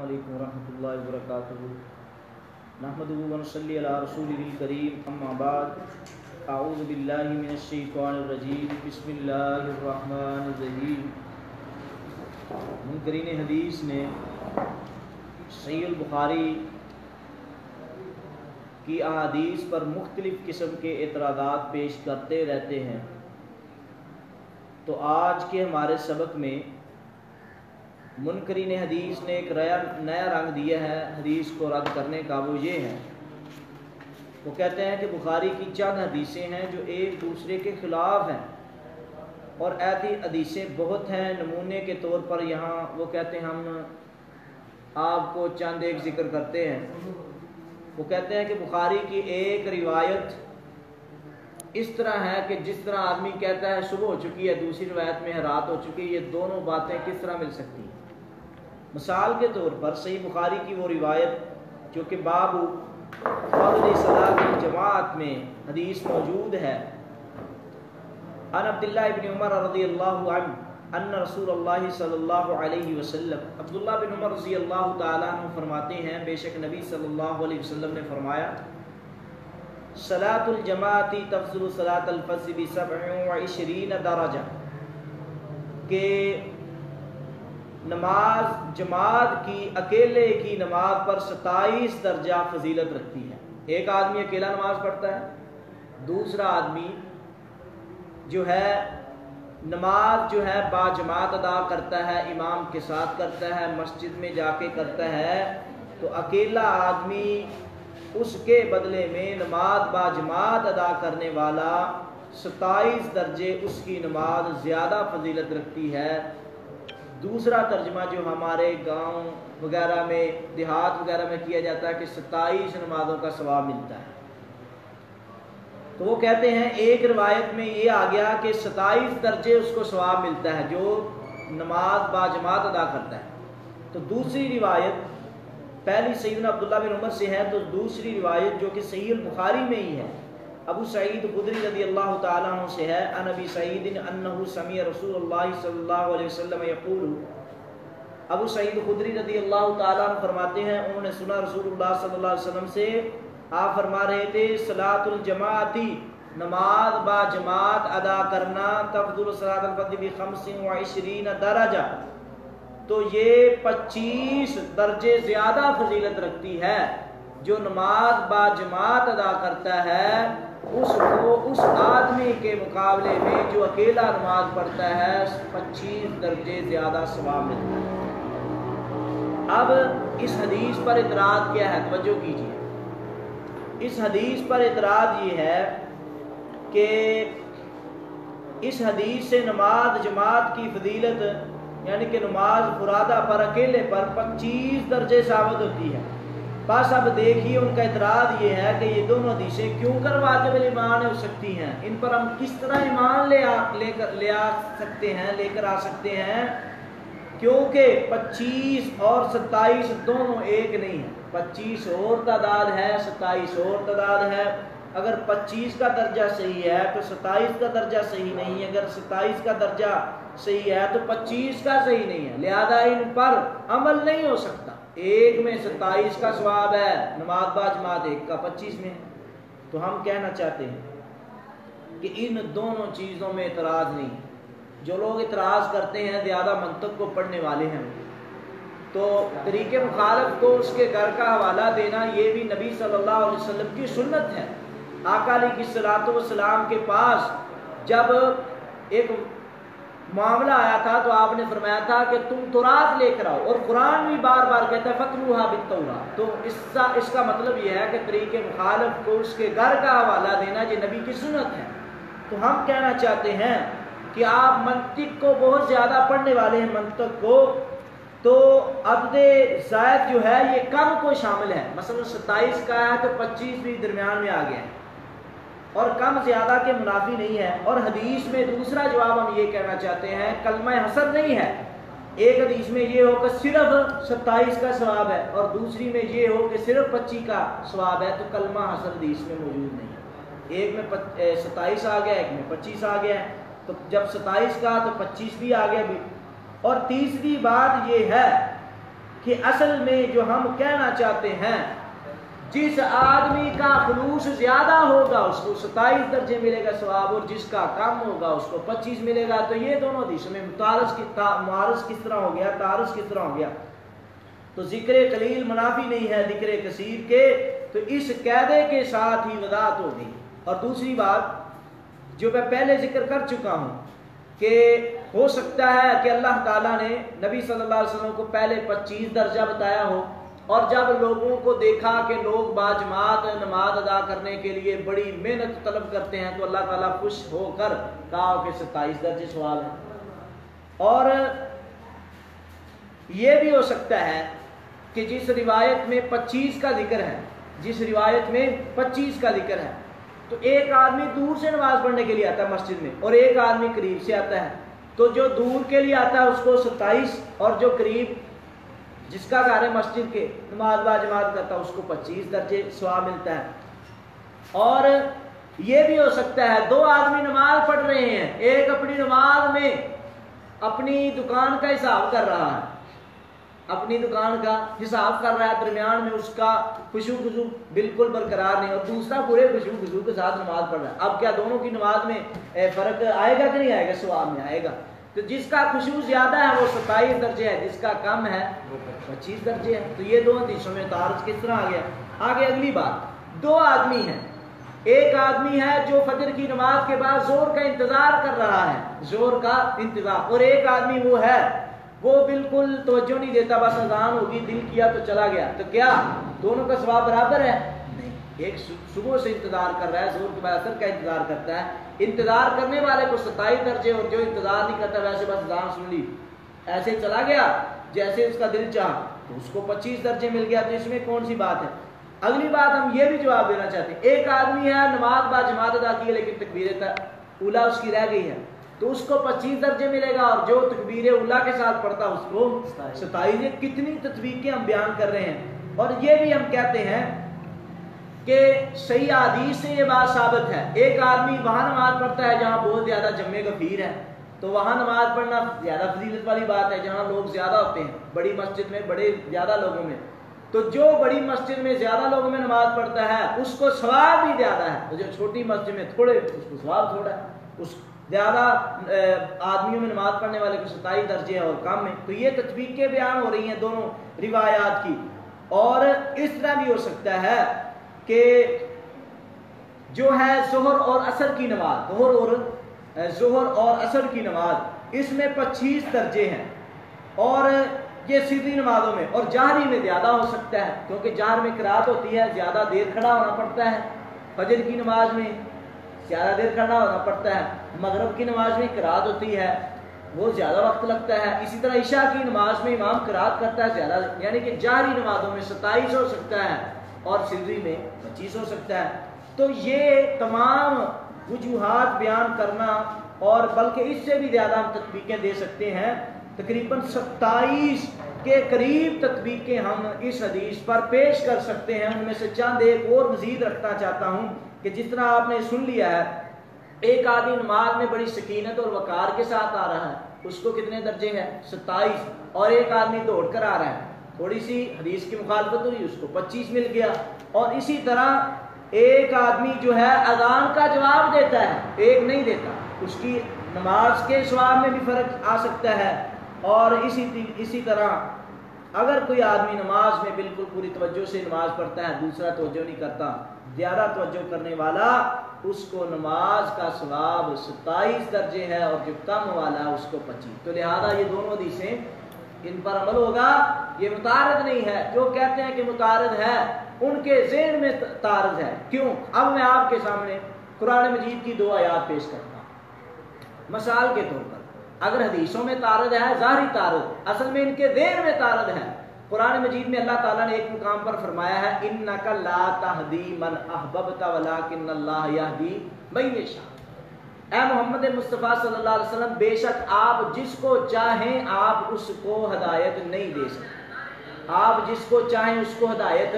علیکم ورحمۃ اللہ وبرکاتہ۔ نحمدہ و نصلی علی رسولہ الکریم، اما بعد، اعوذ باللہ من الشیطان الرجیم، بسم اللہ الرحمن الرحیم۔ منکرین حدیث نے صحیح البخاری کی احادیث پر مختلف قسم کے اعتراضات پیش کرتے رہتے ہیں، تو آج کے ہمارے سبق میں منکرین حدیث نے ایک نیا رنگ دیا ہے حدیث کو رد کرنے کا۔ وہ یہ ہے، وہ کہتے ہیں کہ بخاری کی چند حدیثیں ہیں جو ایک دوسرے کے خلاف ہیں، اور ایسی حدیثیں بہت ہیں۔ نمونے کے طور پر یہاں وہ کہتے ہیں، ہم آپ کو چند ایک ذکر کرتے ہیں۔ وہ کہتے ہیں کہ بخاری کی ایک روایت اس طرح ہے کہ جس طرح آدمی کہتا ہے صبح ہو چکی ہے، دوسری روایت میں ہے رات ہو چکی ہے، یہ دونوں باتیں کس طرح مل سکتی ہیں؟ مثال کے طور پر صحیح بخاری کی وہ روایت جو کہ باب فضل صلاۃ الجماعت میں حدیث موجود ہے، عن عبداللہ ابن عمر رضی اللہ عنہ ان رسول اللہ صلی اللہ علیہ وسلم، عبداللہ بن عمر رضی اللہ تعالیٰ عنہ فرماتے ہیں بے شک نبی صلی اللہ علیہ وسلم نے فرمایا، صلاۃ الجماعت تفضل صلاۃ الفجر ب27 درجہ، کہ نماز جماعت کی اکیلے کی نماز پر 27 درجہ فضیلت رکھتی ہے۔ ایک آدمی اکیلا نماز پڑھتا ہے، دوسرا آدمی جو ہے نماز جو ہے با جماعت ادا کرتا ہے، امام کے ساتھ کرتا ہے، مسجد میں جا کے کرتا ہے، تو اکیلا آدمی اس کے بدلے میں نماز با جماعت ادا کرنے والا 27 درجے اس کی نماز زیادہ فضیلت رکھتی ہے۔ دوسرا ترجمہ جو ہمارے گاؤں وغیرہ میں دیہات وغیرہ میں کیا جاتا ہے کہ 27 نمازوں کا ثواب ملتا ہے، تو وہ کہتے ہیں ایک روایت میں یہ آ گیا کہ 27 درجے اس کو ثواب ملتا ہے جو نماز با جماعت ادا کرتا ہے۔ تو دوسری روایت پہلی سیدنا عبداللہ بن عمر سے ہے، تو دوسری روایت جو کہ صحیح البخاری میں ہی ہے، ابو سعید خدری رضی اللہ تعالیٰ عنہ سے ہے، عن ابی سعید انہ سمع رسول اللہ صلی اللہ علیہ وسلم یقول، ابو سعید خدری رضی اللہ تعالیٰ عنہ فرماتے ہیں انہوں نے سنا رسول اللہ صلی اللہ علیہ وسلم سے، آپ فرما رہے تھے صلاۃ الجماعتی، نماز با جماعت ادا کرنا، تفضل صلاۃ الفجر ب25 درجہ، تو یہ 25 درجے زیادہ فضیلت رکھتی ہے۔ جو نماز با جماعت ادا کرتا ہے اس کو اس آدمی کے مقابلے میں جو اکیلا نماز پڑھتا ہے 25 درجے زیادہ ثواب ملتا ہے۔ اب اس حدیث پر اعتراض کیا ہے؟ توجہ کیجیے، اس حدیث پر اعتراض یہ ہے کہ اس حدیث سے نماز جماعت کی فضیلت یعنی کہ نماز فرادہ پر اکیلے پر 25 درجے ثابت ہوتی ہے۔ بس اب دیکھیے ان کا اعتراض یہ ہے کہ یہ دونوں حدیثیں کیوں کر واجب الایمان ہو سکتی ہیں، ان پر ہم کس طرح ایمان لے کر آ سکتے ہیں، کیونکہ 25 اور 27 دونوں ایک نہیں ہیں۔ 25 اور تعداد ہے، 27 اور تعداد ہے۔ اگر 25 کا درجہ صحیح ہے تو 27 کا درجہ صحیح نہیں ہے، اگر 27 کا درجہ صحیح ہے تو 25 کا صحیح نہیں ہے، لہذا ان پر عمل نہیں ہو سکتا۔ ایک میں 27 کا ثواب ہے نماز با جماعت، ایک کا 25 میں ہے۔ تو ہم کہنا چاہتے ہیں کہ ان دونوں چیزوں میں اعتراض نہیں۔ جو لوگ اعتراض کرتے ہیں زیادہ منطق کو پڑھنے والے ہیں، تو طریق مخالف کو اس کے گھر کا حوالہ دینا یہ بھی نبی صلی اللہ علیہ وسلم کی سنت ہے۔ آقا علیہ الصلوۃ والسلام کے پاس جب ایک معاملہ آیا تھا تو آپ نے فرمایا تھا کہ تم تورات لے کر آؤ، اور قرآن بھی بار بار کہتا ہے فَاتْلُوهَا بِالتَّوْرَاۃ۔ تو اس کا مطلب یہ ہے کہ طریق مخالف کو اس کے گھر کا حوالہ دینا یہ نبی کی سنت ہے۔ تو ہم کہنا چاہتے ہیں کہ آپ منطق کو بہت زیادہ پڑھنے والے ہیں، منطق کو، تو عدد زائد جو ہے یہ کم کو شامل ہے، مثلا 27 کا ہے تو 25 بھی درمیان میں آ گیا ہے، اور کم زیادہ کے منافی نہیں ہے۔ اور حدیث میں دوسرا جواب ہم یہ کہنا چاہتے ہیں، کلمہ حسن نہیں ہے۔ ایک حدیث میں یہ ہو کہ صرف 27 کا ثواب ہے اور دوسری میں یہ ہو کہ صرف 25 کا ثواب ہے، تو کلمہ حسن حدیث میں موجود نہیں ہے۔ ایک میں 27 آ گیا، ایک میں 25 آ گیا ہے، تو جب 27 کا تو 25 بھی آ گیا بھی۔ اور تیسری بات یہ ہے کہ اصل میں جو ہم کہنا چاہتے ہیں جس آدمی کا خلوص زیادہ ہوگا اس کو 27 درجے ملے گا ثواب، اور جس کا کم ہوگا اس کو 25 ملے گا۔ تو یہ دونوں حدیثوں میں معارض کس طرح ہو گیا، تعارض کس طرح ہو گیا؟ تو ذکر قلیل منافی نہیں ہے ذکر کثیر کے، تو اس قاعدے کے ساتھ ہی وضاحت ہو گئی۔ اور دوسری بات جو میں پہلے ذکر کر چکا ہوں کہ ہو سکتا ہے کہ اللہ تعالیٰ نے نبی صلی اللہ علیہ وسلم کو پہلے 25 درجہ بتایا ہو، اور جب لوگوں کو دیکھا کہ لوگ باجماعت نماز ادا کرنے کے لیے بڑی محنت طلب کرتے ہیں تو اللہ تعالیٰ خوش ہو کر کہا کہ 27 درجے ثواب ہے۔ اور یہ بھی ہو سکتا ہے کہ جس روایت میں 25 کا ذکر ہے، جس روایت میں 25 کا ذکر ہے، تو ایک آدمی دور سے نماز پڑھنے کے لیے آتا ہے مسجد میں، اور ایک آدمی قریب سے آتا ہے، تو جو دور کے لیے آتا ہے اس کو 27، اور جو قریب جس کا گھر ہے مسجد کے نماز باجماعت کرتا ہے اس کو 25 درجے ثواب ملتا ہے۔ اور یہ بھی ہو سکتا ہے دو آدمی نماز پڑھ رہے ہیں، ایک اپنی نماز میں اپنی دکان کا حساب کر رہا ہے، اپنی دکان کا حساب کر رہا ہے، درمیان میں اس کا خشوع خضوع بالکل برقرار نہیں، اور دوسرا پورے خشوع خضوع کے ساتھ نماز پڑھ رہا ہے۔ اب کیا دونوں کی نماز میں فرق آئے گا کہ نہیں آئے گا؟ ثواب میں آئے گا۔ تو جس کا خشوع زیادہ ہے وہ 27 درجے ہے، جس کا کم ہے وہ 25 درجے ہے۔ تو یہ دو حدیثوں میں تعارض کس طرح آ گیا؟ آگے اگلی بات، دو آدمی ہیں، ایک آدمی ہے جو فجر کی نماز کے بعد زور کا انتظار کر رہا ہے، زور کا انتظار، اور ایک آدمی وہ ہے وہ بالکل توجہ نہیں دیتا، بس اذان ہوگی دل کیا تو چلا گیا، تو کیا دونوں کا ثواب برابر ہے؟ نہیں۔ ایک صبح سے انتظار کر رہا ہے، زور کے بعد اثر کا انتظار کرتا ہے، انتظار کرنے والے کو 27 درجے، اور جو انتظار نہیں کرتا ویسے بس اذان سن لی ایسے چلا گیا جیسے اس کا دل چاہا تو اس کو 25 درجے مل گیا۔ تو اس میں کون سی بات ہے؟ اگلی بات ہم یہ بھی جواب دینا چاہتے ہیں، ایک آدمی ہے نماز باجماعت ادا کی ہے لیکن تکبیر اولیٰ اس کی رہ گئی ہے، تو اس کو 25 درجے ملے گا، اور جو تکبیر اولیٰ کے ساتھ پڑھتا اس کو 27۔ یہ کتنی تطبیقیں ہم بیان کر رہے ہیں، اور یہ بھی ہم کہتے ہیں کہ صحیح حدیث سے یہ بات ثابت ہے۔ ایک آدمی وہاں نماز پڑھتا ہے جہاں بہت زیادہ جمع غفیر ہے، تو وہاں نماز پڑھنا زیادہ فضیلت والی بات ہے، جہاں لوگ زیادہ ہوتے ہیں، بڑی مسجد میں بڑے زیادہ لوگوں میں، تو جو بڑی مسجد میں زیادہ لوگوں میں نماز پڑھتا ہے اس کو ثواب بھی زیادہ ہے، تو جو چھوٹی مسجد میں تھوڑے اس کو ثواب تھوڑا ہے، اس زیادہ آدمیوں میں نماز پڑھنے والے کو 27 درجے اور کم میں۔ تو یہ تطبیقیں بیان ہو رہی ہیں دونوں روایات کی۔ اور اس طرح بھی ہو سکتا ہے کہ جو ہے ظہر اور عصر کی نماز، ظہر اور عصر کی نماز، اس میں 25 درجے ہیں، اور یہ سری نمازوں میں، اور جہری میں زیادہ ہو سکتا ہے کیونکہ جہر میں قرات ہوتی ہے، زیادہ دیر کھڑا ہونا پڑتا ہے، فجر کی نماز میں زیادہ دیر کھڑا ہونا پڑتا ہے، مغرب کی نماز میں قرات ہوتی ہے وہ زیادہ وقت لگتا ہے، اسی طرح عشاء کی نماز میں امام قرات کرتا ہے زیادہ، یعنی کہ جہری نمازوں میں 27 ہو سکتا ہے اور سری میں 25 ہو سکتا ہے۔ تو یہ تمام وجوہات بیان کرنا، اور بلکہ اس سے بھی زیادہ ہم تطبیقیں دے سکتے ہیں، تقریباً 27 کے قریب تطبیقیں ہم اس حدیث پر پیش کر سکتے ہیں۔ ان میں سے چند ایک اور مزید رکھنا چاہتا ہوں کہ جس طرح آپ نے سن لیا ہے، ایک آدمی نماز میں بڑی سکینت اور وقار کے ساتھ آ رہا ہے، اس کو کتنے درجے ہیں؟ 27، اور ایک آدمی دوڑ کر آ رہا ہے، تھوڑی سی حدیث کی مخالفت ہوئی، اس کو 25 مل گیا۔ اور اسی طرح ایک آدمی جو ہے اذان کا جواب دیتا ہے، ایک نہیں دیتا، اس کی نماز کے ثواب میں بھی فرق آ سکتا ہے۔ اور اسی طرح اگر کوئی آدمی نماز میں بالکل پوری توجہ سے نماز پڑھتا ہے، دوسرا توجہ نہیں کرتا، زیادہ توجہ کرنے والا، اس کو نماز کا ثواب 27 درجے ہے، اور جو کم والا اس کو 25۔ تو لہذا یہ دونوں حدیثیں ان پر عمل ہوگا، یہ متعارض نہیں ہے۔ جو کہتے ہیں کہ متعارض ہے ان کے ذہن میں تعارض ہے۔ کیوں؟ اب میں آپ کے سامنے قرآن مجید کی 2 آیات پیش کرتا ہوں مثال کے طور پر۔ اگر حدیثوں میں تعارض ہے، ظاہری تعارض، اصل میں ان کے ذہن میں تعارض ہے۔ قرآن مجید میں اللہ تعالیٰ نے ایک مقام پر فرمایا ہے، اِنَّكَ لَا تَهْدِي مَنْ أَحْبَبْتَ وَلَٰكِنَّ اللَّهَ يَهْدِي مَن يَشَاءُ۔ اے محمد مصطفیٰ صلی اللہ علیہ وسلم، بے شک آپ جس کو چاہیں آپ اس کو ہدایت نہیں دے سکتے، آپ جس کو چاہیں اس کو ہدایت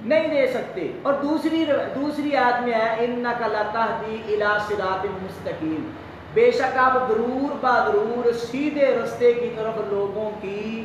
نہیں دے سکتے۔ اور دوسری آیت میں ہے، اِنَّكَ لَتَهْدِي إِلَىٰ صِرَاطٍ مُسْتَقِيمٍ، بے شک آپ ضرور بضرور سیدھے رستے کی طرف لوگوں کی